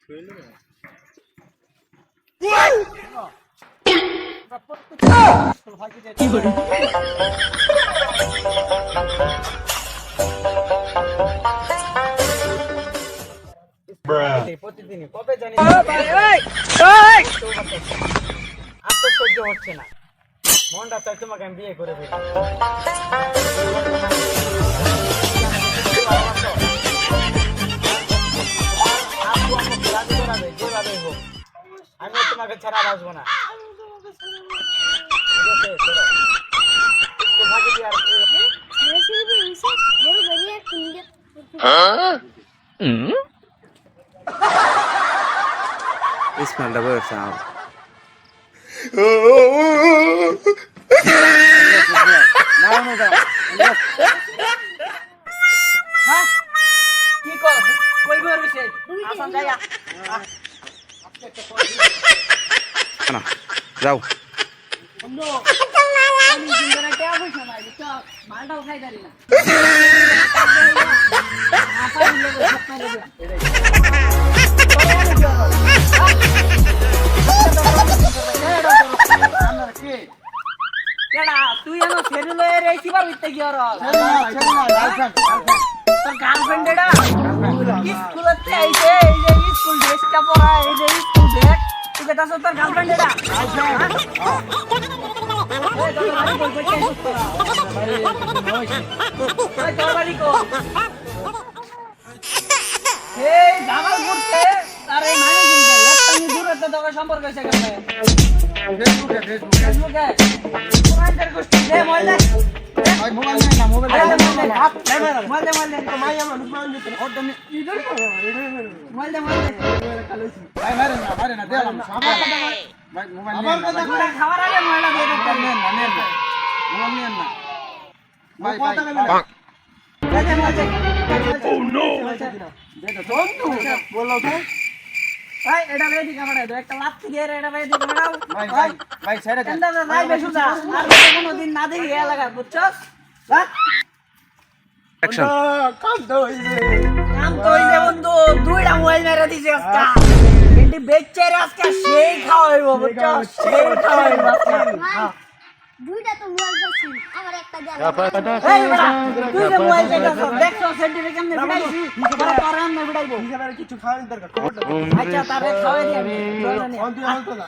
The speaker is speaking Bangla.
কি করে প্রতিদিনই কবে জানি সহ্য হচ্ছে না মনটা চাই তোমাকে আমি বিয়ে করে ফেলি যেভাবে হোক আমি তোমাকে ছাড়া বাঁচবো না Ismail'da böyle sağ কি কর কই ঘর বিছে আসাম যাইয়া না যাও বন্ধু আমি জিন্দরা কে আবো সময় তো মালটাও খাই দাঁড়ি না আপা লোক সব কেডা তুই এনো ফেরি লয়ে রে কিবা হইতে কি আর তোর গার্লফ্রেন্ড এডা স্কুলতে আইছে এই যে স্কুল ড্রেসটা পরা এই যে স্কুল ব্যাগ তুই কেটা তোর গার্লফ্রেন্ড এডা এই জামাল করতে তার এই মানে কিনতে একটা নি দূরে তো তোর সম্পর্ক হইছে কেন ফেসবুকে তোমাদের গোষ্ঠী দে মোবাইল ভাই মোবাইল না মোবাইল হাত মোবাইল তো মাই আমার নুকমান দিতে ওর দম মোবাইল দে ভাই মারে না দেলাম ভাই মোবাইল আমার কথা করে খাবার আগে মোবাইল দিয়ে দিতে নেন না মোবাইল নেন না ভাই কথা বলে ও নো দে তো বন্ধু বলো তো ভাই এটা রেডি কামড়া দাও একটা লাথি দিয়ে এটা রেডি কামড়াও ভাই ছেড়ে দেন না ভাই বেশুদা আর কোনো দিন না দেখি এ লাগা বুঝছস হ্যাঁ অ্যাকশন কাম তো হইছে বন্ধু দুইটা মোবাইল মেরে দিছে আজকে এন্টি বেচারে আজকে সেই খাওয়াইবো বুঝছস সেই খাওয়াইবো হ্যাঁ দুইটা তো মোবাইল খাচ্ছি আমার একটা দেন এই বড়া তুই যে মোবাইল দেখছস দেখছস সেন্টিতে কেমনে ভিড়াইছি বড় তোরান না ভিড়াইবো হিসাবে কিছু খাওয়ার দরকার আচ্ছা তারে খাওয়াই দিবি কোন তুই হল তো না